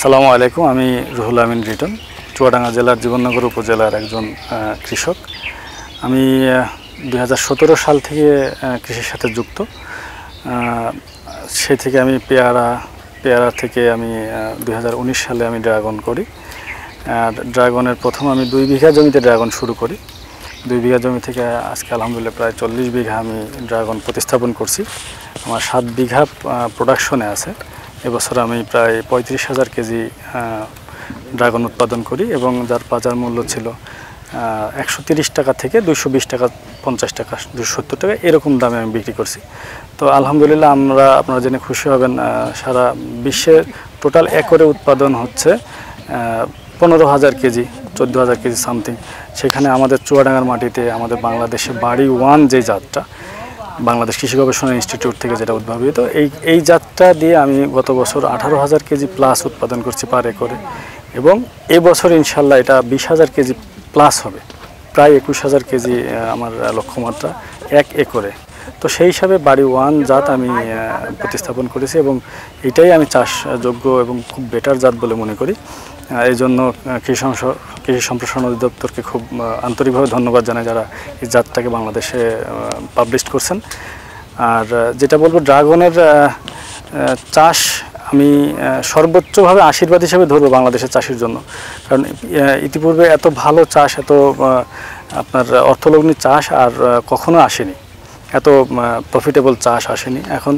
আসসালামু আলাইকুম। আমি রুহুল আমিন রিটন, চুয়াডাঙ্গা জেলার জীবননগর উপজেলার একজন কৃষক। আমি 2017 সাল থেকে কৃষির সাথে যুক্ত। সে থেকে আমি পেয়ারা থেকে আমি 2019 সালে আমি ড্রাগন করি। আর ড্রাগনের প্রথম আমি 2 বিঘা জমিতে ড্রাগন শুরু করি। 2 বিঘা জমি থেকে আজকে আলহামদুলিল্লাহ প্রায় 40 বিঘা আমি ড্রাগন প্রতিস্থাপন করছি। আমার 7 বিঘা প্রোডাকশনে আছে। এবছর আমি প্রায় 35,000 কেজি ড্রাগন উৎপাদন করি এবং যার বাজার মূল্য ছিল 130 টাকা থেকে 220 টাকা, 50 টাকা, 270 টাকা এরকম দামে আমি বিক্রি করছি। তো আলহামদুলিল্লাহ আপনারা জেনে খুশি হবেন, সারা বিশ্বে টোটাল একরে উৎপাদন হচ্ছে 15,000 কেজি, 14,000 কেজি সামথিং। সেখানে আমাদের চুয়াডাঙ্গার মাটিতে আমাদের বাংলাদেশে বাড়ি 1 যে জাতটা, বাংলাদেশ কৃষি গবেষণা ইনস্টিটিউট থেকে যেটা উদ্ভাবিত, এই জাতটা দিয়ে আমি গত বছর 18,000 কেজি প্লাস উৎপাদন করছি পার একরে, এবং এবছর ইনশাল্লাহ এটা 20,000 কেজি প্লাস হবে, প্রায় 21,000 কেজি আমার লক্ষ্যমাত্রা 1 একরে। তো সেই হিসাবে বাড়ি 1 জাত আমি প্রতিস্থাপন করেছি এবং এটাই আমি চাষযোগ্য এবং খুব বেটার জাত বলে মনে করি। এই জন্য কৃষি সম্প্রসারণ অধিদপ্তরকে খুব আন্তরিকভাবে ধন্যবাদ জানাই, যারা এই জাতটাকে বাংলাদেশে পাবলিশ করছেন। আর যেটা বলবো, ড্রাগনের চাষ আমি সর্বোচ্চভাবে আশীর্বাদ হিসেবে ধরবো বাংলাদেশের চাষির জন্য, কারণ ইতিপূর্বে এত ভালো চাষ, এত আপনার অর্থলগ্নি চাষ আর কখনো আসেনি, এত প্রফিটেবল চাষ আসেনি। এখন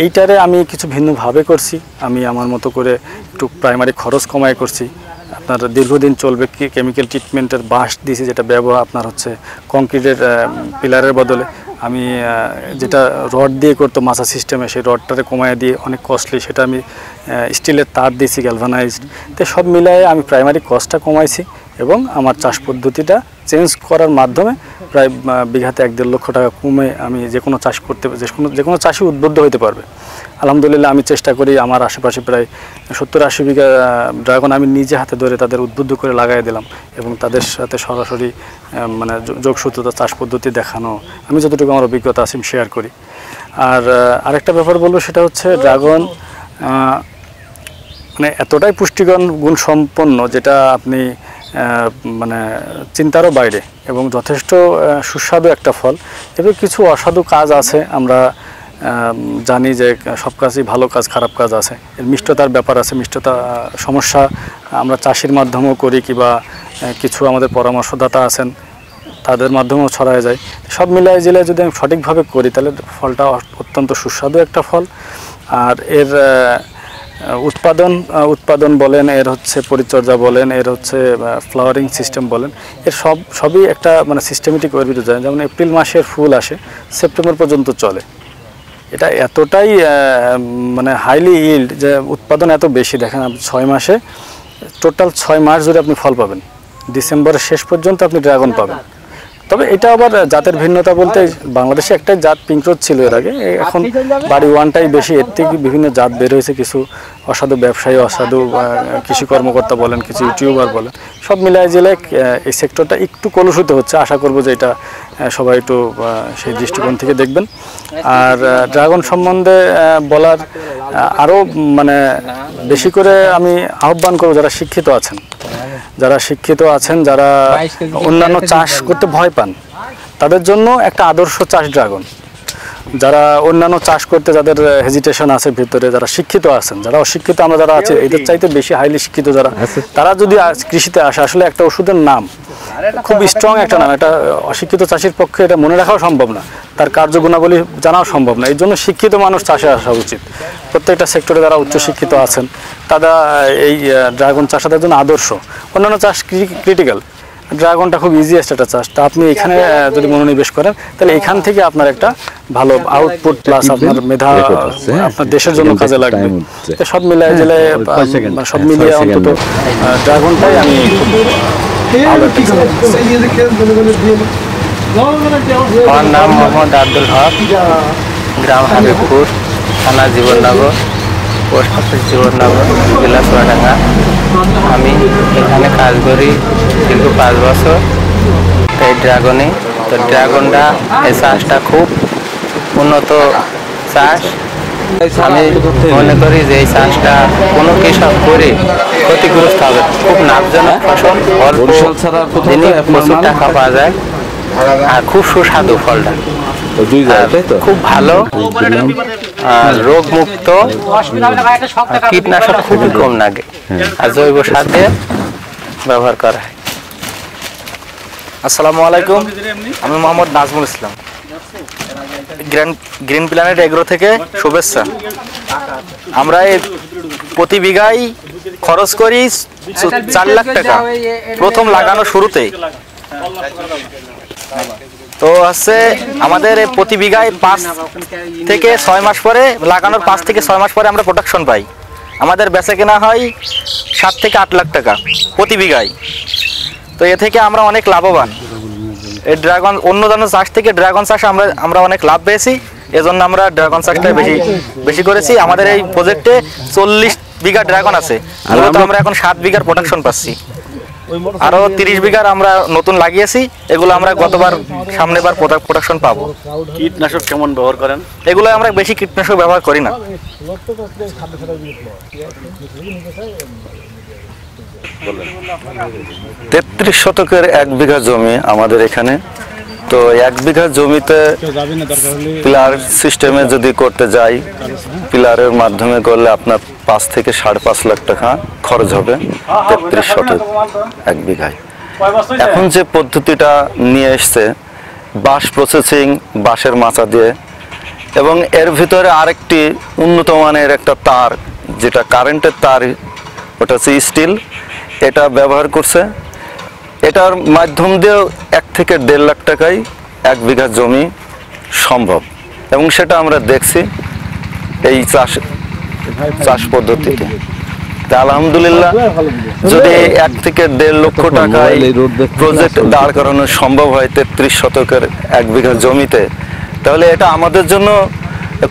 এইটারে আমি কিছু ভিন্নভাবে করছি। আমি আমার মতো করে একটু প্রাইমারি খরচ কমায় করছি। আপনার দীর্ঘদিন চলবে কেমিক্যাল ট্রিটমেন্টের বাঁশ দিয়েছি, যেটা ব্যবহার আপনার হচ্ছে কংক্রিটের পিলারের বদলে আমি যেটা রড দিয়ে করতো মাছা সিস্টেমে, সেই রডটারে কমায় দিয়ে অনেক কস্টলি, সেটা আমি স্টিলের তার দিয়েছি গ্যালভানাইজড। তো সব মিলায়ে আমি প্রাইমারি কস্টটা কমাইছি এবং আমার চাষ পদ্ধতিটা চেঞ্জ করার মাধ্যমে প্রায় বিঘাতে 1-1.5 লক্ষ টাকা কমে আমি যে কোনো চাষ করতে, যে কোনো চাষি উদ্বুদ্ধ হতে পারবে। আলহামদুলিল্লাহ আমি চেষ্টা করি, আমার আশেপাশে প্রায় 70-80 বিঘা ড্রাগন আমি নিজে হাতে ধরে তাদের উদ্বুদ্ধ করে লাগাই দিলাম এবং তাদের সাথে সরাসরি মানে যোগসূত্রতা চাষ পদ্ধতি দেখানো, আমি যতটুকু আমার অভিজ্ঞতা আছে আমি শেয়ার করি। আর আরেকটা ব্যাপার বলবো, সেটা হচ্ছে ড্রাগন মানে এতটাই পুষ্টিগুণ সম্পন্ন, যেটা আপনি মানে চিন্তারও বাইরে, এবং যথেষ্ট সুস্বাদু একটা ফল। এবার কিছু অসাধু কাজ আছে, আমরা জানি যে সব কাজই ভালো কাজ, খারাপ কাজ আছে। এর মিষ্টতার ব্যাপার আছে, মিষ্টতা সমস্যা আমরা চাষির মাধ্যমেও করি, কিংবা কিছু আমাদের পরামর্শদাতা আছেন তাদের মাধ্যমেও ছড়ায় যায়। সব মিলাই জিলায় যদি আমি সঠিকভাবে করি, তাহলে ফলটা অত্যন্ত সুস্বাদু একটা ফল। আর এর উৎপাদন বলেন, এর হচ্ছে পরিচর্যা বলেন, এর হচ্ছে ফ্লাওয়ারিং সিস্টেম বলেন, এর সবই একটা মানে সিস্টেমেটিক ওয়ের ভিতরে যায়। যেমন এপ্রিল মাসের ফুল আসে, সেপ্টেম্বর পর্যন্ত চলে। এটা এতটাই মানে হাইলি ইল্ড, যে উৎপাদন এত বেশি। দেখেন, আপনি 6 মাসে টোটাল 6 মাস জুড়ে আপনি ফল পাবেন, ডিসেম্বরের শেষ পর্যন্ত আপনি ড্রাগন পাবেন। তবে এটা আবার জাতের ভিন্নতা বলতে, বাংলাদেশে একটাই জাত পিঙ্ক ছিল এর আগে, এখন বাড়ি 1টাই বেশি। এর থেকে বিভিন্ন জাত বের হয়েছে, কিছু অসাধু ব্যবসায়ী, অসাধু কৃষি কর্মকর্তা বলেন, কিছু ইউটিউবার বলেন, সব মিলাই জেলায় এই সেক্টরটা একটু কলুষিত হচ্ছে। আশা করব যে এটা সবাই একটু সেই দৃষ্টিকোণ থেকে দেখবেন। আর ড্রাগন সম্বন্ধে বলার আরও মানে বেশি করে আমি আহ্বান করব, যারা শিক্ষিত আছেন, যারা অন্যান্য চাষ করতে ভয় পান, তাদের জন্য একটা আদর্শ চাষ ড্রাগন। যারা অন্যান্য চাষ করতে যাদের হেজিটেশন আছে ভিতরে, যারা শিক্ষিত আছেন, যারা অশিক্ষিত আমরা যারা আছি, এদের চাইতে বেশি হাইলি শিক্ষিত যারা, তারা যদি কৃষিতে আসে, আসলে একটা ওষুধের নাম খুব স্ট্রং একটা নাম, এটা অশিক্ষিত চাষির পক্ষে এটা মনে রাখাও সম্ভব না, তার কার্যগুণাবলী জানাও সম্ভব না। এই জন্য শিক্ষিত মানুষ চাষে আসা উচিত। প্রত্যেকটা সেক্টরে যারা উচ্চশিক্ষিত আছেন, তারা এই ড্রাগন চাষ তাদের জন্য আদর্শ। অন্যান্য চাষ ক্রিটিক্যাল, ড্রাগনটা খুব ইজিয়েস্ট একটা চাষ। তা আপনি এখানে যদি মনোনিবেশ করেন, তাহলে এখান থেকে আপনার একটা ভালো আউটপুট প্লাস আপনার মেধা আপনার দেশের জন্য কাজে লাগবে। সব মিলিয়ে জেলায় সব মিলিয়ে অন্তত ড্রাগনটাই আমি আমার নাম মোহাম্মদ আব্দুল হক, গ্রাম হাবিবপুর, থানা জীবননগর, পোস্ট অফিস জীবননগর, জেলা চুয়াডাঙ্গা। আমি এখানে কাজ করি দীর্ঘ 5 বছর। এই ড্রাগনটা এই চাষটা খুব উন্নত চাষ। আমি মনে করি যে এই চাষটা কোনো কৃষক করে ক্ষতিগ্রস্ত হবে। খুব লাভজনক ফসল, অল্প দিনে প্রচুর টাকা পাওয়া যায় আর খুব সুস্বাদু ফলটা, খুব ভালো, রোগ মুক্ত, কীটনাশক খুবই কম লাগে আর জৈব সার দিয়ে ব্যবহার করা হয়। আসসালামু আলাইকুম, আমি Mohammad Nazmul Islam, green planet agro থেকে শুভেচ্ছা। আমরা প্রতি বিঘায় খরচ করি 4 লাখ টাকা প্রথম লাগানো শুরুতেই। তো হচ্ছে আমাদের প্রতি বিঘায় 5 থেকে 6 মাস পরে, লাগানোর 5 থেকে 6 মাস পরে আমরা প্রোডাকশন পাই। আমাদের বেচা কেনা হয় 7 থেকে 8 লাখ টাকা প্রতি বিঘায়। তো এ থেকে আমরা অনেক লাভবান। এই ড্রাগন অন্য চাষ থেকে ড্রাগন চাষ আমরা অনেক লাভ পেয়েছি, এজন্য আমরা ড্রাগন চাষটা বেশি করেছি। আমাদের এই প্রজেক্টে 40 বিঘা ড্রাগন আছে, মূলত আমরা এখন 7 বিঘার প্রোডাকশন পাচ্ছি। আরো 30 বিঘার আমরা নতুন লাগিয়েছি, এগুলো আমরা সামনেবার প্রোডাকশন পাবো। কীটনাশক কেমন ব্যবহার করেন? এগুলো আমরা বেশি কীটনাশক ব্যবহার করি না। 33 শতকের 1 বিঘা জমি আমাদের এখানে। তো 1 বিঘা জমিতে পিলার সিস্টেমে যদি করতে যাই, পিলারের মাধ্যমে করলে আপনার 5 থেকে 5.5 লাখ টাকা খরচ হবে 33 শতক 1 বিঘায়। এখন যে পদ্ধতিটা নিয়ে এসছে বাঁশ প্রসেসিং, বাঁশের মাচা দিয়ে, এবং এর ভিতরে আরেকটি উন্নত মানের একটা তার, যেটা কারেন্টের তার, ওটা হচ্ছে স্টিল, এটা ব্যবহার করছে। এটার মাধ্যম দিয়েও 1 থেকে 1.5 লাখ টাকায় 1 বিঘা জমি সম্ভব, এবং সেটা আমরা দেখছি এই চাষ পদ্ধতিতে। তা আলহামদুলিল্লাহ, যদি 1 থেকে 1.5 লক্ষ টাকায় প্রজেক্ট দাঁড় করানো সম্ভব হয় 33 শতকের 1 বিঘা জমিতে, তাহলে এটা আমাদের জন্য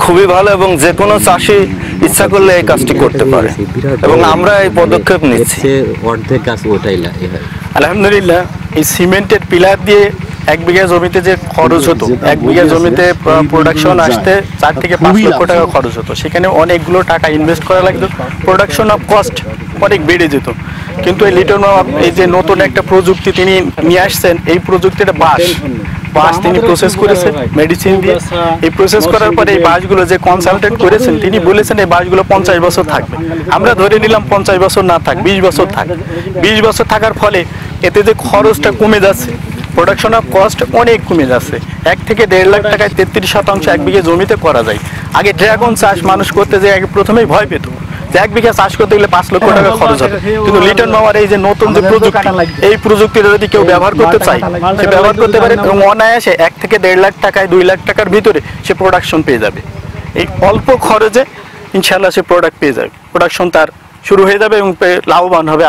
খুবই ভালো, এবং যে কোনো চাষি ইচ্ছা করলে এই কাজটি করতে পারে, এবং আমরা এই পদক্ষেপ নিচ্ছি। অর্ধেক গাছ ওটাই আলহামদুলিল্লাহ, এই সিমেন্টের পিলার দিয়ে 1 বিঘা জমিতে যে খরচ হতো, 1 বিঘা জমিতে প্রোডাকশন আসতে 4 থেকে 5 লক্ষ টাকা খরচ হতো, সেখানে অনেকগুলো টাকা ইনভেস্ট করা লাগতো, প্রোডাকশন অফ কস্ট অনেক বেড়ে যেত। কিন্তু এই লিটন মামা এই যে নতুন একটা প্রযুক্তি তিনি নিয়ে আসছেন, এই প্রযুক্তিটা বাঁশ তিনি প্রসেস করেছেন মেডিসিন দিয়ে। এই প্রসেস করার পরে এই বাঁশগুলো যে কনসালটেন্ট করেছেন, তিনি বলেছেন এই বাঁশগুলো 50 বছর থাকবে। আমরা ধরে নিলাম 50 বছর না থাক, 20 বছর থাক। 20 বছর থাকার ফলে এতে যে খরচটা কমে যাচ্ছে, প্রোডাকশন অফ কস্ট অনেক কমে যাচ্ছে। 1 থেকে 1.5 লাখ টাকায় 33% 1 বিঘা জমিতে করা যায়। আগে ড্রাগন চাষ মানুষ করতে যে আগে প্রথমেই ভয় পেত যে 1 বিঘা চাষ করতে গেলে 5 লক্ষ টাকা খরচ হবে। কিন্তু লিটন মামার এই যে নতুন যে প্রযুক্তি, এই প্রযুক্তিটা যদি কেউ ব্যবহার করতে চায়, সে ব্যবহার করতে পারে, এবং অনায়াসে 1 থেকে 1.5 লাখ টাকায় 2 লাখ টাকার ভিতরে সে প্রোডাকশন পেয়ে যাবে। এই অল্প খরচে ইনশাআল্লাহ সে প্রোডাক্ট পেয়ে যাবে, প্রোডাকশন তার শুরু হয়ে যাবে এবং লাভবান হবে।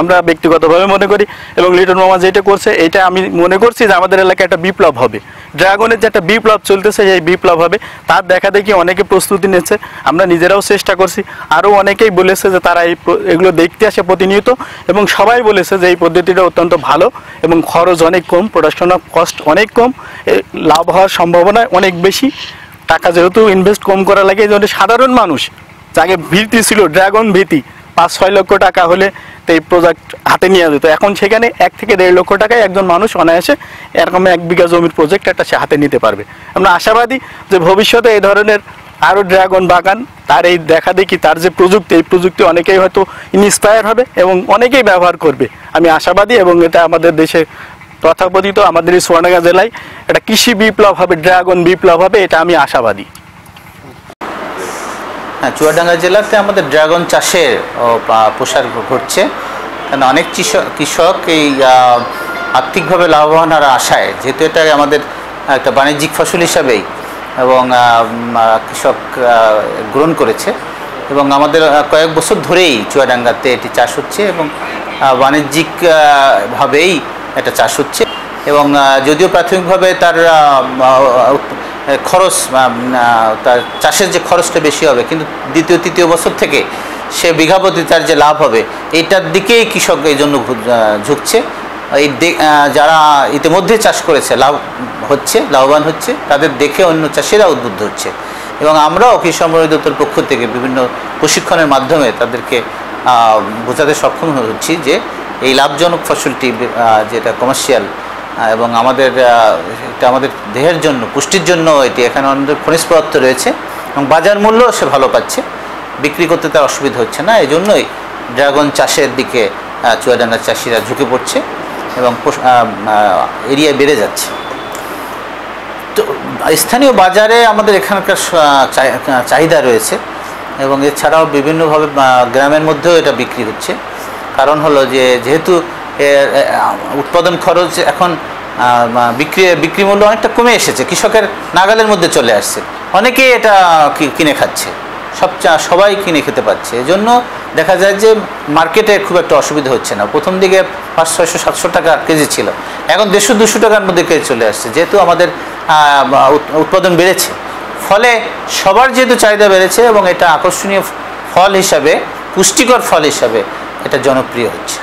আমরা ব্যক্তিগতভাবে মনে করি, এবং লিটন মামা যেটা করছে, এটা আমি মনে করছি যে আমাদের এলাকায় একটা বিপ্লব হবে। ড্রাগনের যে একটা বিপ্লব চলতেছে, এই বিপ্লব হবে। তার দেখা দেখি অনেকে প্রস্তুতি নিচ্ছে, আমরা নিজেরাও চেষ্টা করছি। আরও অনেকেই বলেছে যে তারা এগুলো দেখতে আসে প্রতিনিয়ত, এবং সবাই বলেছে যে এই পদ্ধতিটা অত্যন্ত ভালো এবং খরচ অনেক কম, প্রোডাকশন অফ কস্ট অনেক কম, লাভ হওয়ার সম্ভাবনা অনেক বেশি। টাকা যেহেতু ইনভেস্ট কম করা লাগে, এই জন্য সাধারণ মানুষ যাকে ভীতি ছিল, ড্রাগন ভীতি, 5-6 লক্ষ টাকা হলে তো এই প্রজেক্ট হাতে নিয়ে যেত। এখন সেখানে 1 থেকে 1.5 লক্ষ টাকায় একজন মানুষ অনায়াসে এরকম 1 বিঘা জমির প্রজেক্ট একটা সে হাতে নিতে পারবে। আমরা আশাবাদী যে ভবিষ্যতে এই ধরনের আরও ড্রাগন বাগান, তার এই দেখা দেখি তার যে প্রযুক্তি, এই প্রযুক্তি অনেকেই হয়তো ইন্সপায়ার হবে এবং অনেকেই ব্যবহার করবে, আমি আশাবাদী। এবং এটা আমাদের দেশে তথাকথিত আমাদের এই চুয়াডাঙ্গা জেলায় একটা কৃষি বিপ্লব হবে, ড্রাগন বিপ্লব হবে, এটা আমি আশাবাদী। হ্যাঁ, চুয়াডাঙ্গা জেলাতে আমাদের ড্রাগন চাষের প্রসার ঘটছে, কারণ অনেক কৃষক এই আর্থিকভাবে লাভবান হওয়ার আশায়, যেহেতু এটা আমাদের একটা বাণিজ্যিক ফসল হিসাবেই এবং কৃষক গ্রহণ করেছে, এবং আমাদের কয়েক বছর ধরেই চুয়াডাঙ্গাতে এটি চাষ হচ্ছে এবং বাণিজ্যিকভাবেই এটা চাষ হচ্ছে। এবং যদিও প্রাথমিকভাবে তার খরচ, তার চাষের যে খরচটা বেশি হবে, কিন্তু দ্বিতীয় তৃতীয় বছর থেকে সে বিঘাপতি তার যে লাভ হবে, এইটার দিকেই কৃষক এই জন্য ঝুঁকছে। এই যারা ইতিমধ্যে চাষ করেছে লাভবান হচ্ছে, তাদের দেখে অন্য চাষিরা উদ্বুদ্ধ হচ্ছে। এবং আমরাও কৃষি সম্প্রসারণ অধিদপ্তরের পক্ষ থেকে বিভিন্ন প্রশিক্ষণের মাধ্যমে তাদেরকে বোঝাতে সক্ষম হচ্ছি যে এই লাভজনক ফসলটি যেটা কমার্শিয়াল এবং এটা আমাদের দেহের জন্য, পুষ্টির জন্য এটি, এখানে অনেক খনিজ পদার্থ রয়েছে এবং বাজার মূল্য সে ভালো পাচ্ছে, বিক্রি করতে তার অসুবিধা হচ্ছে না। এই জন্যই ড্রাগন চাষের দিকে চুয়াডাঙ্গার চাষিরা ঝুঁকে পড়ছে এবং এরিয়া বেড়ে যাচ্ছে। তো স্থানীয় বাজারে আমাদের এখানকার চাহিদা রয়েছে এবং এছাড়াও বিভিন্নভাবে গ্রামের মধ্যেও এটা বিক্রি হচ্ছে। কারণ হলো যে যেহেতু উৎপাদন খরচ এখন বিক্রি মূল্য অনেকটা কমে এসেছে, কৃষকের নাগালের মধ্যে চলে আসছে, অনেকেই এটা কিনে খাচ্ছে, সবাই কিনে খেতে পারছে। এজন্য দেখা যায় যে মার্কেটে খুব একটা অসুবিধা হচ্ছে না। প্রথম দিকে 500, 600, 700 টাকা কেজি ছিল, এখন 150, 200 টাকার মধ্যে কেজি চলে আসছে, যেহেতু আমাদের উৎপাদন বেড়েছে। ফলে সবার যেহেতু চাহিদা বেড়েছে এবং এটা আকর্ষণীয় ফল হিসাবে, পুষ্টিকর ফল হিসাবে এটা জনপ্রিয় হচ্ছে।